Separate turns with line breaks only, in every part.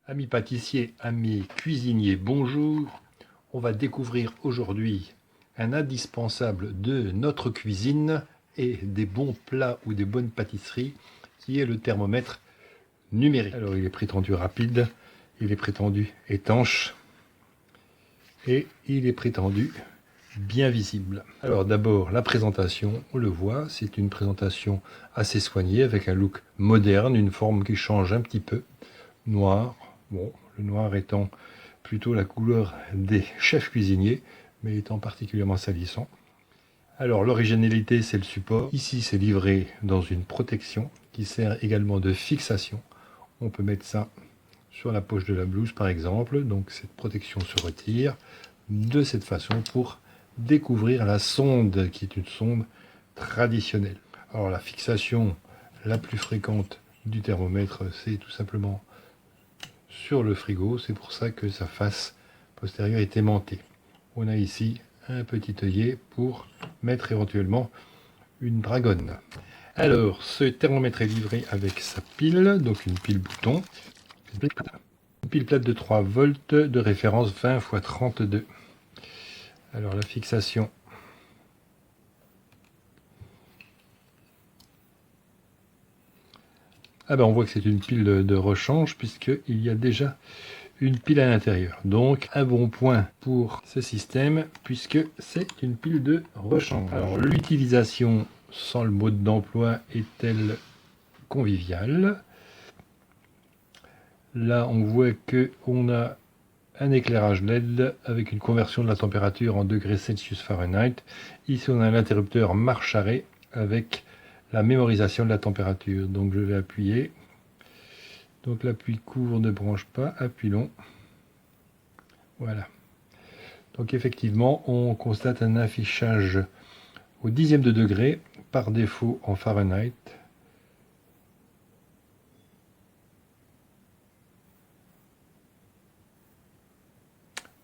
Amis pâtissiers, amis cuisiniers, bonjour. On va découvrir aujourd'hui un indispensable de notre cuisine et des bons plats ou des bonnes pâtisseries, qui est le thermomètre numérique. Alors il est prétendu rapide, il est prétendu étanche et il est prétendu bien visible. Alors d'abord la présentation, on le voit, c'est une présentation assez soignée avec un look moderne, une forme qui change un petit peu, noir. Bon, le noir étant plutôt la couleur des chefs cuisiniers, mais étant particulièrement salissant. Alors l'originalité, c'est le support. Ici, c'est livré dans une protection qui sert également de fixation. On peut mettre ça sur la poche de la blouse, par exemple. Donc cette protection se retire de cette façon pour découvrir la sonde, qui est une sonde traditionnelle. Alors la fixation la plus fréquente du thermomètre, c'est tout simplement sur le frigo, c'est pour ça que sa face postérieure est aimantée. On a ici un petit œillet pour mettre éventuellement une dragonne. Alors, ce thermomètre est livré avec sa pile, donc une pile bouton. Une pile plate de 3 volts de référence 20 x 32. Alors la fixation. Ah ben on voit que c'est une pile de rechange puisqu'il y a déjà une pile à l'intérieur. Donc un bon point pour ce système puisque c'est une pile de rechange. Alors l'utilisation sans le mode d'emploi est-elle conviviale? Là on voit que on a un éclairage LED avec une conversion de la température en degrés Celsius Fahrenheit. Ici on a l'interrupteur marche-arrêt avec la mémorisation de la température. Donc je vais appuyer. Donc l'appui court ne branche pas, appui long. Voilà. Donc effectivement, on constate un affichage au dixième de degré, par défaut en Fahrenheit.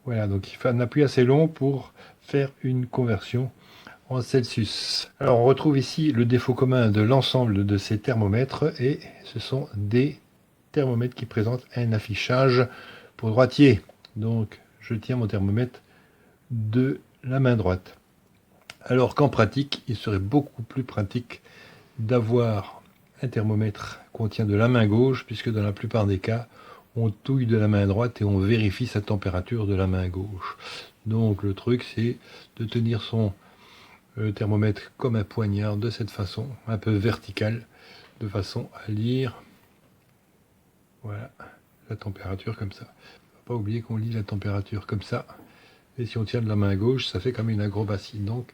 Voilà, donc il faut un appui assez long pour faire une conversion en Celsius. Alors on retrouve ici le défaut commun de l'ensemble de ces thermomètres, et ce sont des thermomètres qui présentent un affichage pour droitier. Donc je tiens mon thermomètre de la main droite. Alors qu'en pratique, il serait beaucoup plus pratique d'avoir un thermomètre qu'on tient de la main gauche, puisque dans la plupart des cas, on touille de la main droite et on vérifie sa température de la main gauche. Donc le truc, c'est de tenir son thermomètre comme un poignard de cette façon, un peu verticale, de façon à lire, voilà, la température comme ça. Faut pas oublier qu'on lit la température comme ça. Et si on tient de la main gauche, ça fait comme une acrobatie. Donc,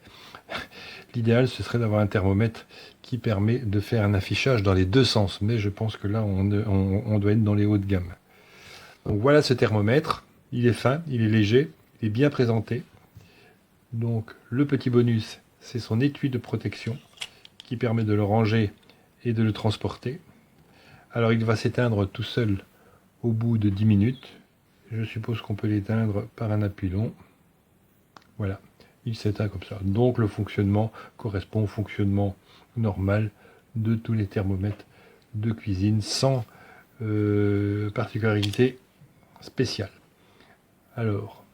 l'idéal, ce serait d'avoir un thermomètre qui permet de faire un affichage dans les deux sens. Mais je pense que là, on doit être dans les hauts de gamme. Donc voilà ce thermomètre. Il est fin, il est léger, il est bien présenté. Donc, le petit bonus, c'est son étui de protection qui permet de le ranger et de le transporter. Alors, il va s'éteindre tout seul au bout de 10 minutes. Je suppose qu'on peut l'éteindre par un appui long. Voilà, il s'éteint comme ça. Donc le fonctionnement correspond au fonctionnement normal de tous les thermomètres de cuisine, sans particularité spéciale. Alors,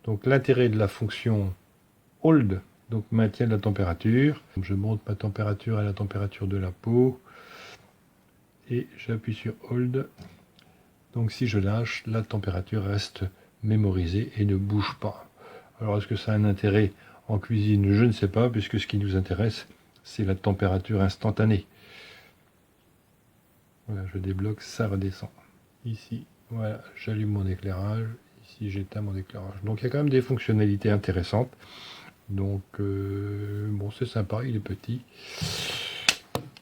donc l'intérêt de la fonction hold, donc maintien de la température. Je monte ma température à la température de la peau et j'appuie sur hold. Donc si je lâche, la température reste mémorisée et ne bouge pas. Alors est-ce que ça a un intérêt en cuisine? Je ne sais pas, puisque ce qui nous intéresse, c'est la température instantanée. Voilà, je débloque, ça redescend. Ici, voilà, j'allume mon éclairage. Ici, j'éteins mon éclairage. Donc il y a quand même des fonctionnalités intéressantes. Donc bon, c'est sympa, il est petit.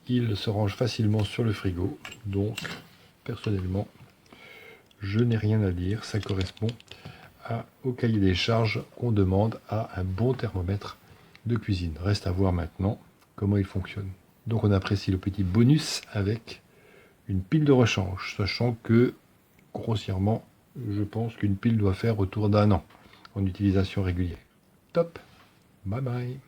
Il se range facilement sur le frigo. Donc personnellement, je n'ai rien à dire, ça correspond au cahier des charges qu'on demande à un bon thermomètre de cuisine. Reste à voir maintenant comment il fonctionne. Donc on apprécie le petit bonus avec une pile de rechange, sachant que grossièrement, je pense qu'une pile doit faire autour d'1 an en utilisation régulière. Top, bye bye.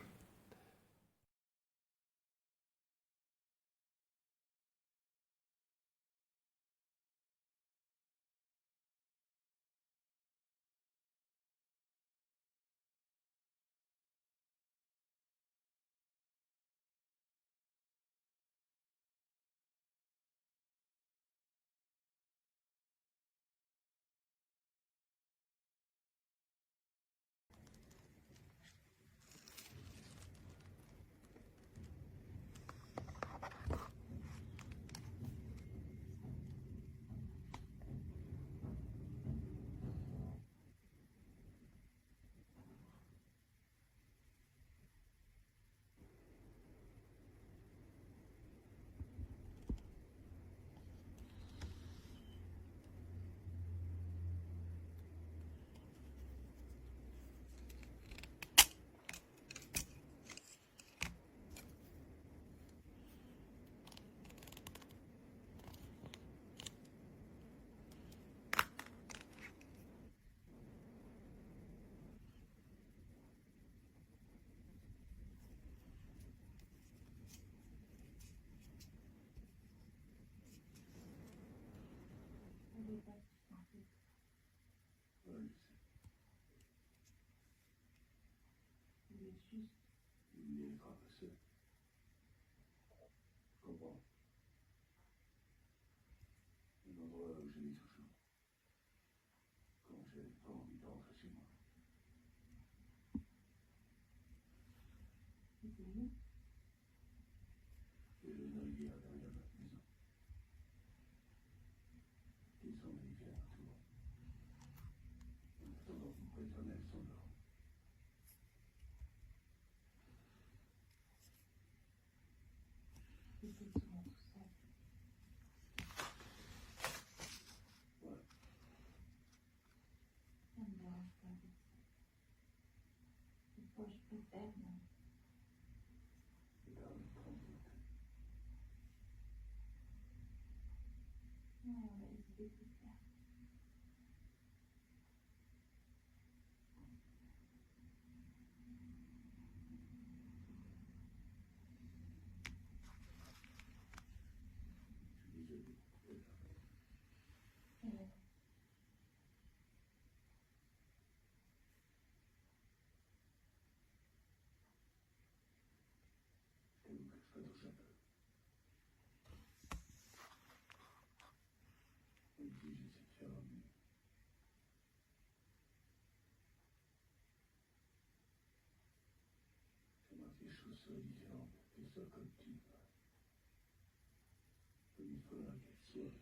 veux pas que tu t'inquiètes.
Ouais, je sais.
Je voulais juste.
Il voulait être un peu seul. Je comprends. Un endroit où j'allais toujours. Quand j'avais pas envie de rentrer chez moi.
C'était où?
Il y avait une rivière derrière notre maison. Qui semblait y faire un tour. En attendant que mon pétronel s'endorme.
C'était souvent tout seul.
Ouais.
Ça me dérange pas d'être seul. Des fois, je préfère, non.
Et là, on prend le temps.
Ouais, on va essayer de le faire.
Je suis désolé.
Et
Je t'avoue que je fais un peu. Même si j'essaie de faire un mieux. J'aimerais que les choses soient différentes, qu'elles soient comme tu veux. Comme il faudra qu'elles soient.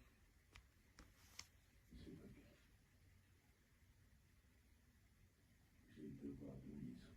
Mais c'est pas le cas. J'ai le devoir de liaison.